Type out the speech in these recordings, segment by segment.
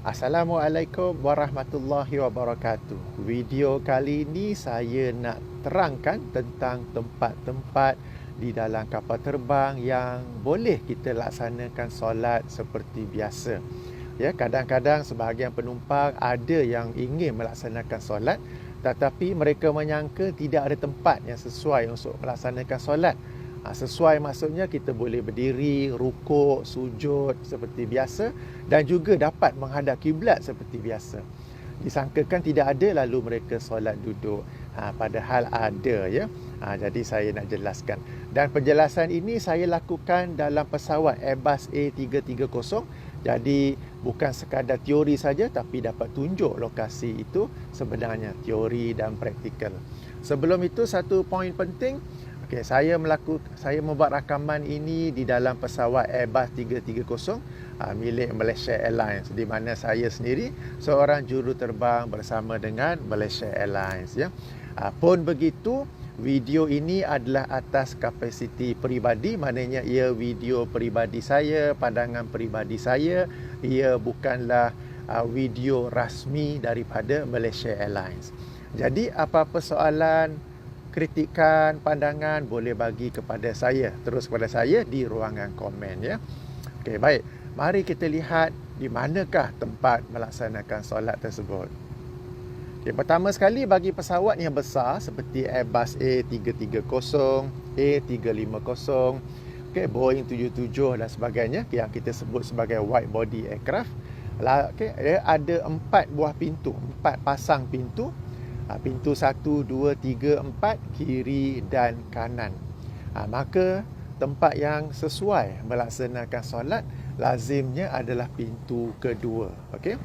Assalamualaikum warahmatullahi wabarakatuh. Video kali ini saya nak terangkan tentang tempat-tempat di dalam kapal terbang yang boleh kita laksanakan solat seperti biasa. Ya, kadang-kadang sebahagian penumpang ada yang ingin melaksanakan solat tetapi mereka menyangka tidak ada tempat yang sesuai untuk melaksanakan solat. Sesuai maksudnya kita boleh berdiri, rukuk, sujud seperti biasa dan juga dapat menghadap kiblat seperti biasa. Disangkakan tidak ada lalu mereka solat duduk. Padahal ada ya. Jadi saya nak jelaskan. Dan penjelasan ini saya lakukan dalam pesawat Airbus A330. Jadi bukan sekadar teori saja tapi dapat tunjuk lokasi itu sebenarnya teori dan praktikal. Sebelum itu satu poin penting. Okay, saya membuat rakaman ini di dalam pesawat Airbus 330 milik Malaysia Airlines, di mana saya sendiri seorang juruterbang bersama dengan Malaysia Airlines ya. Pun begitu, video ini adalah atas kapasiti peribadi, maknanya ia video peribadi saya, pandangan peribadi saya, ia bukanlah video rasmi daripada Malaysia Airlines. Jadi apa-apa soalan, kritikan, pandangan boleh bagi kepada saya, terus kepada saya di ruangan komen ya. Okey, baik. Mari kita lihat di manakah tempat melaksanakan solat tersebut. Okey, pertama sekali bagi pesawat yang besar seperti Airbus A330, A350, okey, Boeing 77 dan sebagainya yang kita sebut sebagai wide body aircraft. Okey, dia ada 4 buah pintu, 4 pasang pintu. Pintu 1, 2, 3, 4 kiri dan kanan. Maka tempat yang sesuai melaksanakan solat lazimnya adalah pintu kedua. Okey.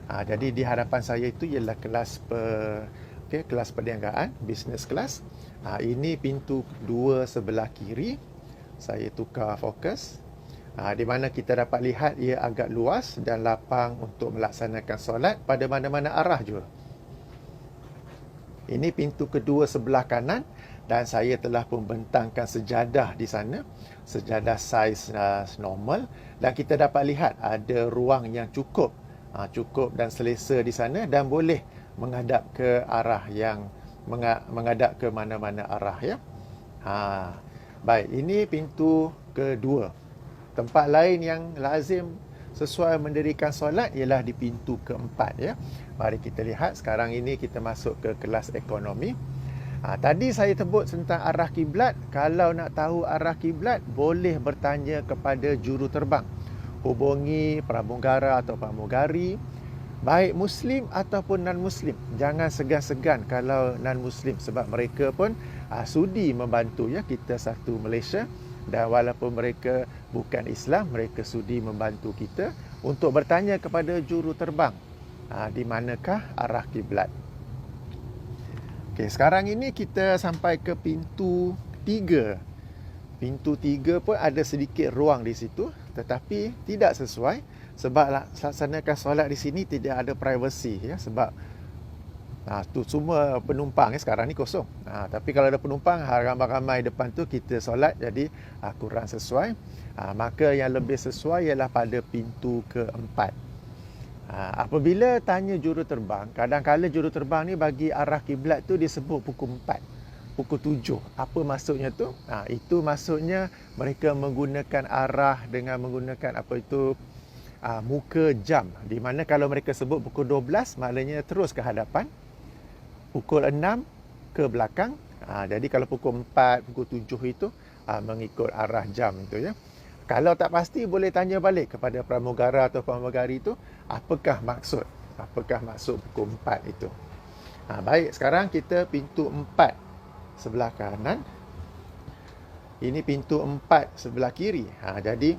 Jadi di hadapan saya itu ialah kelas perniagaan, business class. Ini pintu 2 sebelah kiri. Saya tukar fokus. Di mana kita dapat lihat ia agak luas dan lapang untuk melaksanakan solat pada mana-mana arah juga. Ini pintu kedua sebelah kanan dan saya telah membentangkan sejadah di sana. Sejadah saiz normal dan kita dapat lihat ada ruang yang cukup dan selesa di sana dan boleh menghadap ke arah yang menghadap ke mana-mana arah ya. Baik, ini pintu kedua. Tempat lain yang lazim sesuai mendirikan solat ialah di pintu keempat ya. Mari kita lihat sekarang ini kita masuk ke kelas ekonomi. Tadi saya sebut tentang arah kiblat. Kalau nak tahu arah kiblat boleh bertanya kepada juruterbang. Hubungi pramugara atau pramugari baik muslim ataupun non muslim. Jangan segan-segan kalau non muslim sebab mereka pun sudi membantu ya, kita satu Malaysia. Dan walaupun mereka bukan Islam, mereka sudi membantu kita untuk bertanya kepada juruterbang di manakah arah kiblat. Okey, sekarang ini kita sampai ke pintu 3. Pintu 3 pun ada sedikit ruang di situ tetapi tidak sesuai sebab laksanakan solat di sini tidak ada privacy ya, sebab tu semua penumpang sekarang ni kosong. Tapi kalau ada penumpang ramai-ramai depan tu kita solat, jadi kurang sesuai. Maka yang lebih sesuai ialah pada pintu keempat. Apabila tanya juruterbang, kadang-kadang juruterbang ni bagi arah kiblat tu disebut pukul 4, pukul 7. Apa maksudnya tu? Itu maksudnya mereka menggunakan arah dengan menggunakan muka jam. Di mana kalau mereka sebut pukul 12 maknanya terus ke hadapan. Pukul 6 ke belakang. Jadi kalau pukul 4, pukul 7 itu mengikut arah jam itu ya. Kalau tak pasti boleh tanya balik kepada pramugara atau pramugari itu apakah maksud pukul 4 itu. Baik, sekarang kita pintu 4 sebelah kanan. Ini pintu 4 sebelah kiri. Jadi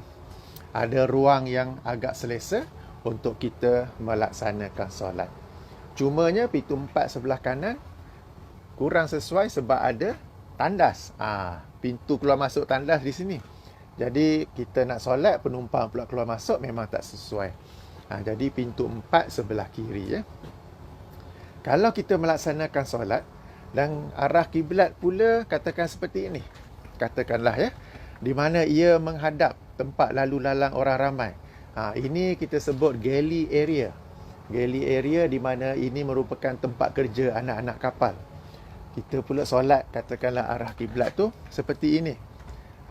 ada ruang yang agak selesa untuk kita melaksanakan solat. Cumanya pintu 4 sebelah kanan kurang sesuai sebab ada tandas. Pintu keluar masuk tandas di sini. Jadi kita nak solat, penumpang pula keluar masuk memang tak sesuai. Jadi pintu 4 sebelah kiri ya. Kalau kita melaksanakan solat dan arah kiblat pula katakan seperti ini. Katakanlah ya, di mana ia menghadap tempat lalu lalang orang ramai. Ini kita sebut galley area. Galley area di mana ini merupakan tempat kerja anak-anak kapal. Kita pula solat, katakanlah arah kiblat tu seperti ini.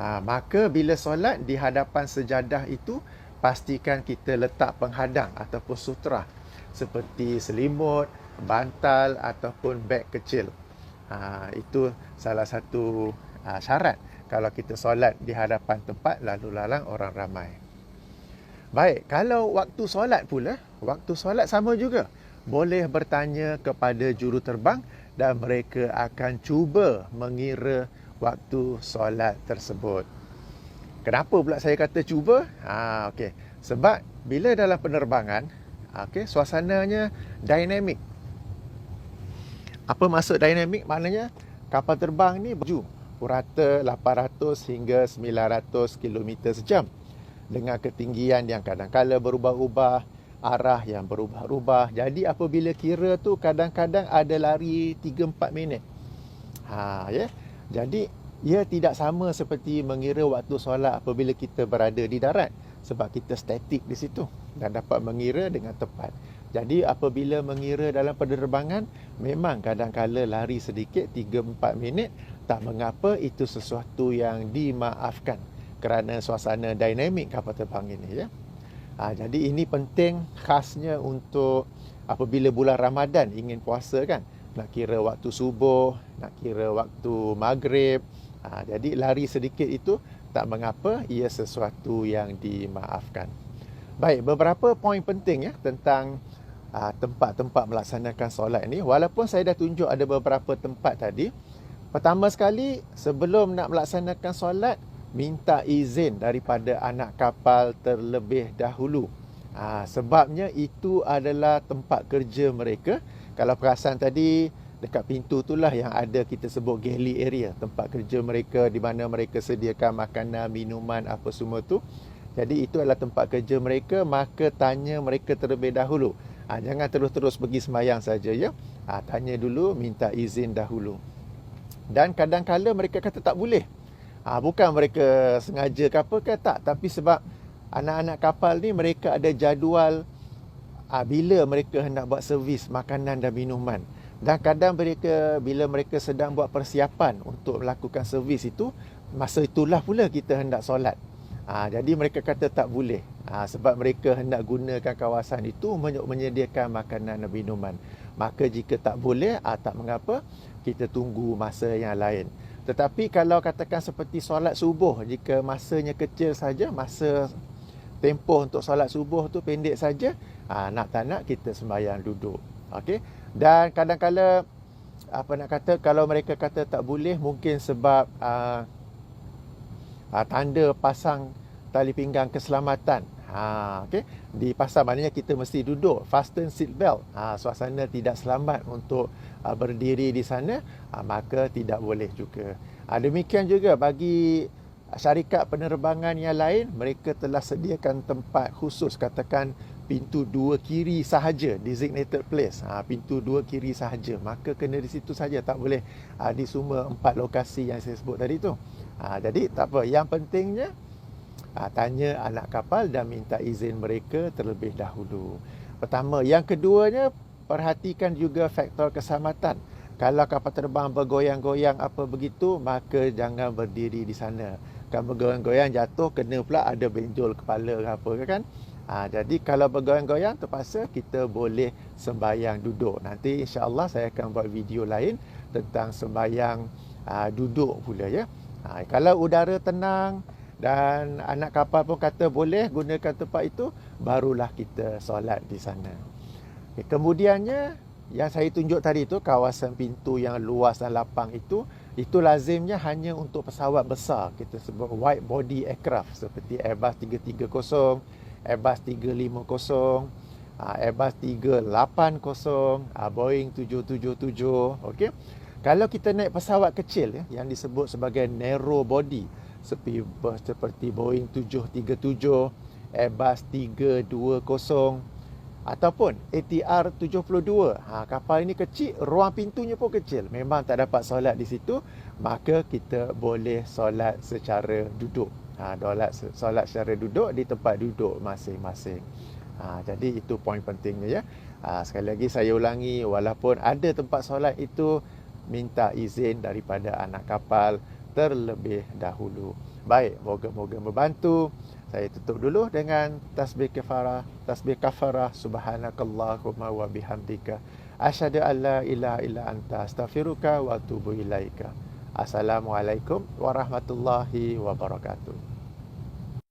Maka bila solat di hadapan sejadah itu, pastikan kita letak penghadang ataupun sutera seperti selimut, bantal ataupun beg kecil. Itu salah satu syarat kalau kita solat di hadapan tempat lalu lalang orang ramai. Baik, kalau waktu solat pula, waktu solat sama juga. Boleh bertanya kepada juruterbang dan mereka akan cuba mengira waktu solat tersebut. Kenapa pula saya kata cuba? Okey. Sebab bila dalam penerbangan, suasananya dinamik. Apa maksud dinamik? Maknanya kapal terbang ni berlaju purata 800 hingga 900 km sejam dengan ketinggian yang kadang-kala berubah-ubah, arah yang berubah-ubah. Jadi apabila kira tu kadang-kadang ada lari 3-4 minit. Jadi ia tidak sama seperti mengira waktu solat apabila kita berada di darat, sebab kita statik di situ dan dapat mengira dengan tepat. Jadi apabila mengira dalam penerbangan, memang kadang-kala lari sedikit 3-4 minit, tak mengapa, itu sesuatu yang dimaafkan kerana suasana dinamik kapal terbang ini, ya. Jadi ini penting khasnya untuk apabila bulan Ramadan ingin puasa kan. Nak kira waktu subuh, nak kira waktu maghrib. Jadi lari sedikit itu tak mengapa, ia sesuatu yang dimaafkan. Baik, beberapa poin penting ya tentang tempat-tempat melaksanakan solat ini. Walaupun saya dah tunjuk ada beberapa tempat tadi. Pertama sekali, sebelum nak melaksanakan solat, minta izin daripada anak kapal terlebih dahulu. Sebabnya itu adalah tempat kerja mereka. Kalau perasan tadi, dekat pintu itulah yang ada kita sebut galley area, tempat kerja mereka di mana mereka sediakan makanan, minuman, apa semua tu. Jadi itu adalah tempat kerja mereka, maka tanya mereka terlebih dahulu. Jangan terus-terus pergi sembahyang saja, ya. Tanya dulu, minta izin dahulu. Dan kadang-kala mereka kata tak boleh. Bukan mereka sengaja ke apa ke, tak. Tapi sebab anak-anak kapal ni mereka ada jadual bila mereka hendak buat servis makanan dan minuman. Dan kadang bila mereka sedang buat persiapan untuk melakukan servis itu, masa itulah pula kita hendak solat. Jadi mereka kata tak boleh. Sebab mereka hendak gunakan kawasan itu untuk menyediakan makanan dan minuman. Maka jika tak boleh, tak mengapa, kita tunggu masa yang lain. Tetapi kalau katakan seperti solat subuh, jika masanya kecil saja, masa tempoh untuk solat subuh tu pendek saja, nak tak nak kita sembahyang duduk. Okey. Dan kadang-kala kalau mereka kata tak boleh, mungkin sebab tanda pasang tali pinggang keselamatan. Okay. Dipasang, maknanya kita mesti duduk, fasten seat belt. Suasana tidak selamat untuk berdiri di sana, maka tidak boleh juga. Demikian juga bagi syarikat penerbangan yang lain, mereka telah sediakan tempat khusus, katakan pintu 2 kiri sahaja, designated place. Pintu 2 kiri sahaja, maka kena di situ saja, tak boleh di semua 4 lokasi yang saya sebut tadi tu. Jadi tak apa, yang pentingnya tanya anak kapal dan minta izin mereka terlebih dahulu. Pertama. Yang keduanya, perhatikan juga faktor keselamatan. Kalau kapal terbang bergoyang-goyang apa begitu, maka jangan berdiri di sana. Kalau bergoyang-goyang jatuh, kena pula ada benjol kepala ke apa kan. Jadi kalau bergoyang-goyang, terpaksa kita boleh sembahyang duduk. Nanti insya-Allah saya akan buat video lain tentang sembahyang duduk pula, ya. Kalau udara tenang dan anak kapal pun kata boleh gunakan tempat itu, barulah kita solat di sana. Kemudiannya, yang saya tunjuk tadi tu, kawasan pintu yang luas dan lapang itu lazimnya hanya untuk pesawat besar. Kita sebut wide body aircraft seperti Airbus 330, Airbus 350, Airbus 380, Boeing 777. Okey. Kalau kita naik pesawat kecil, ya, yang disebut sebagai narrow body, seperti Boeing 737, Airbus 320 ataupun ATR 72. Kapal ini kecil, ruang pintunya pun kecil, memang tak dapat solat di situ, maka kita boleh solat secara duduk. Solat secara duduk di tempat duduk masing-masing. Jadi itu poin pentingnya ya. Sekali lagi saya ulangi, walaupun ada tempat solat itu, minta izin daripada anak kapal terlebih dahulu. Baik, moga-moga membantu. Saya tutup dulu dengan tasbih kafarah. Tasbih kafarah, subhanakallahumma wa bihamdika asyhadu an la ilaha illa anta astaghfiruka wa atubu ilaika. Assalamualaikum warahmatullahi wabarakatuh.